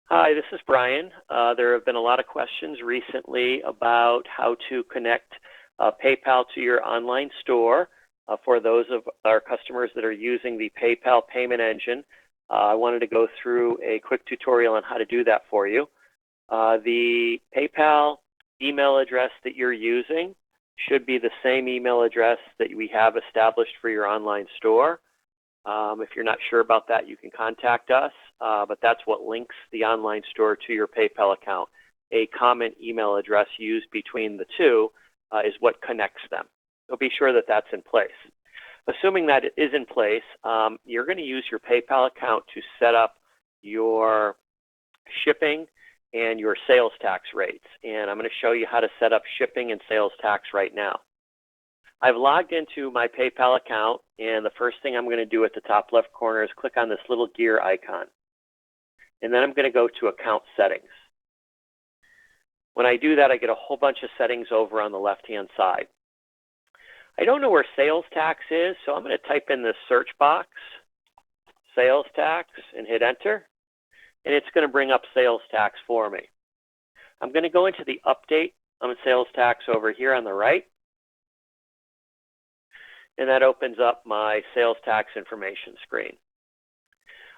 Hi, this is Brian. There have been a lot of questions recently about how to connect PayPal to your online store. For those of our customers that are using the PayPal payment engine, I wanted to go through a quick tutorial on how to do that for you. The PayPal email address that you're using should be the same email address that we have established for your online store. If you're not sure about that, you can contact us, but that's what links the online store to your PayPal account. A common email address used between the two is what connects them. So be sure that that's in place. Assuming that it is in place, you're going to use your PayPal account to set up your shipping and your sales tax rates. And I'm going to show you how to set up shipping and sales tax right now. I've logged into my PayPal account, and the first thing I'm going to do at the top left corner is click on this little gear icon. And then I'm going to go to Account Settings. When I do that, I get a whole bunch of settings over on the left-hand side. I don't know where sales tax is, so I'm going to type in the search box, sales tax, and hit enter. And it's going to bring up sales tax for me. I'm going to go into the update on sales tax over here on the right. And that opens up my sales tax information screen.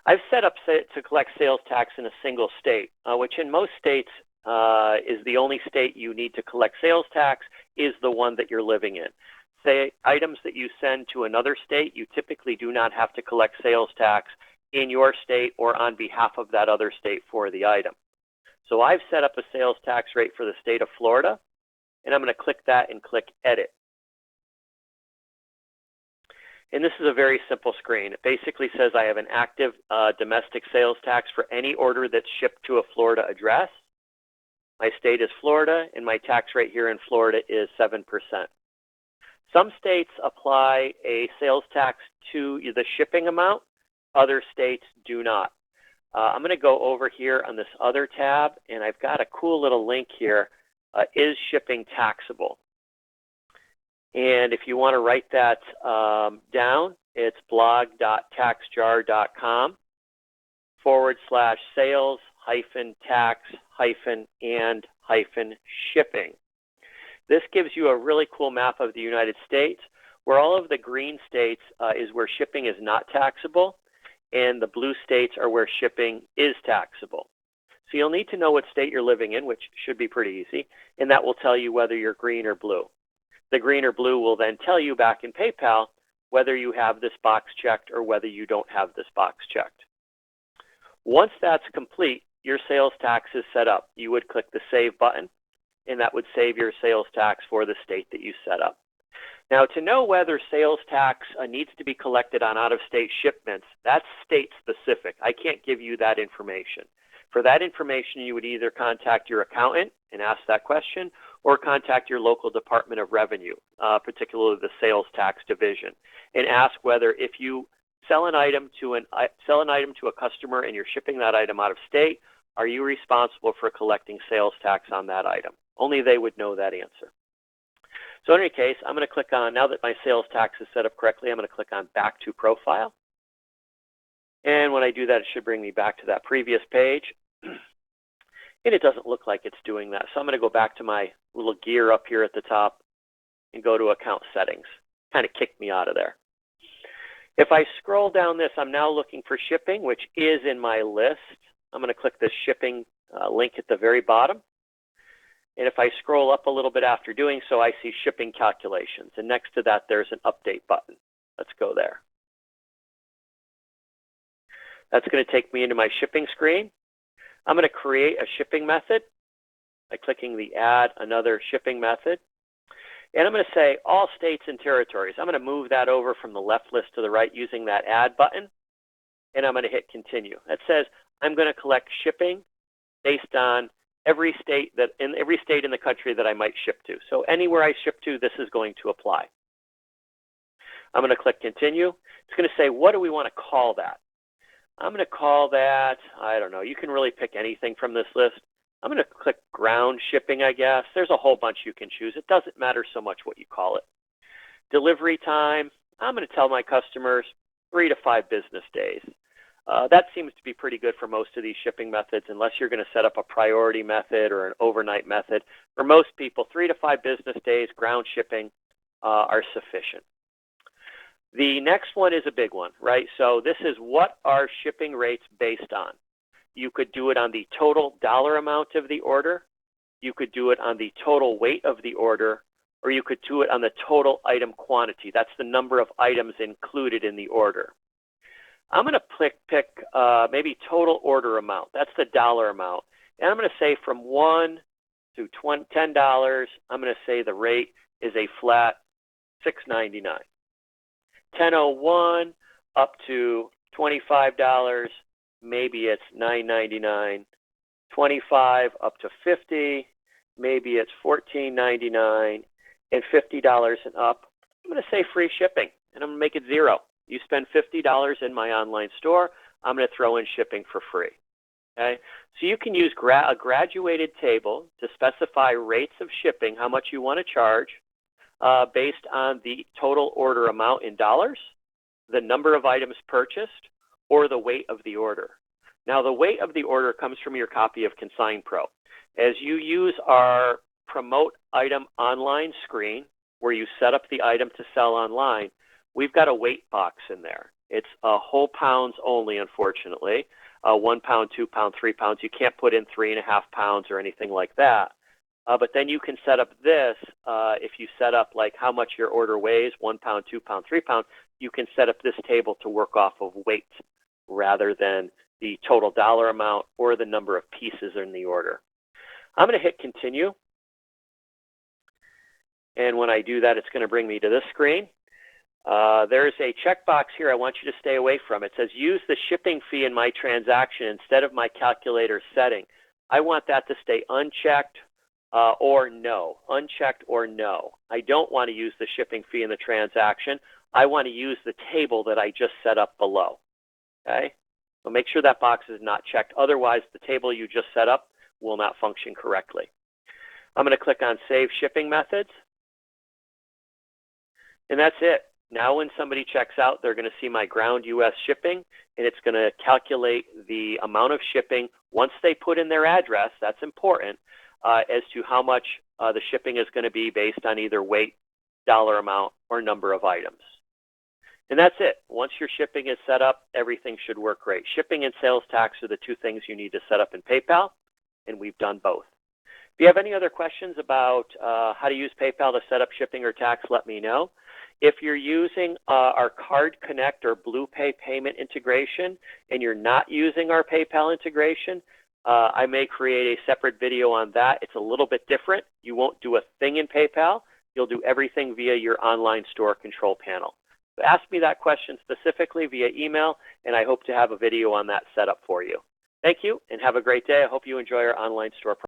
I've set up to collect sales tax in a single state, which in most states is the only state you need to collect sales tax is the one that you're living in. Say items that you send to another state, you typically do not have to collect sales tax in your state or on behalf of that other state for the item. So I've set up a sales tax rate for the state of Florida, and I'm going to click that and click Edit. And this is a very simple screen. It basically says I have an active domestic sales tax for any order that's shipped to a Florida address. My state is Florida, and my tax rate here in Florida is 7%. Some states apply a sales tax to the shipping amount. Other states do not. I'm going to go over here on this other tab, and I've got a cool little link here. Is shipping taxable? And if you want to write that down, it's blog.tax.jar.com/sales-tax-and-shipping. This gives you a really cool map of the United States, where all of the green states is where shipping is not taxable, and the blue states are where shipping is taxable. So you'll need to know what state you're living in, which should be pretty easy, and that will tell you whether you're green or blue. The green or blue will then tell you back in PayPal whether you have this box checked or whether you don't have this box checked. Once that's complete, your sales tax is set up. You would click the Save button, and that would save your sales tax for the state that you set up. Now, to know whether sales tax needs to be collected on out-of-state shipments, that's state-specific. I can't give you that information. For that information, you would either contact your accountant and ask that question, or contact your local Department of Revenue, particularly the Sales Tax Division, and ask whether if you sell an item to a customer and you're shipping that item out of state, are you responsible for collecting sales tax on that item? Only they would know that answer. So in any case, I'm going to click on, now that my sales tax is set up correctly, I'm going to click on Back to Profile. And when I do that, it should bring me back to that previous page. And it doesn't look like it's doing that. So I'm going to go back to my little gear up here at the top and go to Account Settings. Kind of kicked me out of there. If I scroll down this, I'm now looking for shipping, which is in my list. I'm going to click the shipping link at the very bottom. And if I scroll up a little bit after doing so, I see shipping calculations. And next to that, there's an update button. Let's go there. That's going to take me into my shipping screen. I'm going to create a shipping method by clicking the Add Another Shipping Method. And I'm going to say all states and territories. I'm going to move that over from the left list to the right using that Add button. And I'm going to hit Continue. That says I'm going to collect shipping based on every state in the country that I might ship to. So anywhere I ship to, this is going to apply. I'm going to click Continue. It's going to say, what do we want to call that? I'm going to call that, I don't know, you can really pick anything from this list. I'm going to click ground shipping, I guess. There's a whole bunch you can choose. It doesn't matter so much what you call it. Delivery time, I'm going to tell my customers 3 to 5 business days. That seems to be pretty good for most of these shipping methods, unless you're going to set up a priority method or an overnight method. For most people, 3 to 5 business days ground shipping are sufficient. The next one is a big one, right? So this is, what are shipping rates based on? You could do it on the total dollar amount of the order. You could do it on the total weight of the order, or you could do it on the total item quantity. That's the number of items included in the order. I'm going to pick maybe total order amount. That's the dollar amount. And I'm going to say from $1 to $10, I'm going to say the rate is a flat $6.99. $10.01 up to $25, maybe it's $9.99. $25 up to $50, maybe it's $14.99. And $50 and up, I'm going to say free shipping, and I'm going to make it $0. You spend $50 in my online store, I'm going to throw in shipping for free. Okay? So you can use a graduated table to specify rates of shipping, how much you want to charge, based on the total order amount in dollars, the number of items purchased, or the weight of the order. Now, the weight of the order comes from your copy of ConsignPro. As you use our Promote Item Online screen, where you set up the item to sell online, we've got a weight box in there. It's whole pounds only, unfortunately. 1 pound, 2 pound, 3 pounds. You can't put in 3.5 pounds or anything like that. But then you can set up this. If you set up like how much your order weighs, 1 pound, 2 pound, 3 pound, you can set up this table to work off of weight rather than the total dollar amount or the number of pieces in the order. I'm going to hit continue. And when I do that, it's going to bring me to this screen. There's a checkbox here I want you to stay away from. It says, use the shipping fee in my transaction instead of my calculator setting. I want that to stay unchecked or no. Unchecked or no. I don't want to use the shipping fee in the transaction. I want to use the table that I just set up below. Okay? So make sure that box is not checked. Otherwise, the table you just set up will not function correctly. I'm going to click on Save Shipping Methods. And that's it. Now when somebody checks out, they're going to see my ground US shipping, and it's going to calculate the amount of shipping once they put in their address. That's important, as to how much the shipping is going to be based on either weight, dollar amount, or number of items. And that's it. Once your shipping is set up, everything should work great. Shipping and sales tax are the two things you need to set up in PayPal, and we've done both. If you have any other questions about how to use PayPal to set up shipping or tax, let me know. If you're using our Card Connect or BluePay payment integration and you're not using our PayPal integration, I may create a separate video on that. It's a little bit different. You won't do a thing in PayPal. You'll do everything via your online store control panel. So ask me that question specifically via email, and I hope to have a video on that set up for you. Thank you, and have a great day. I hope you enjoy our online store.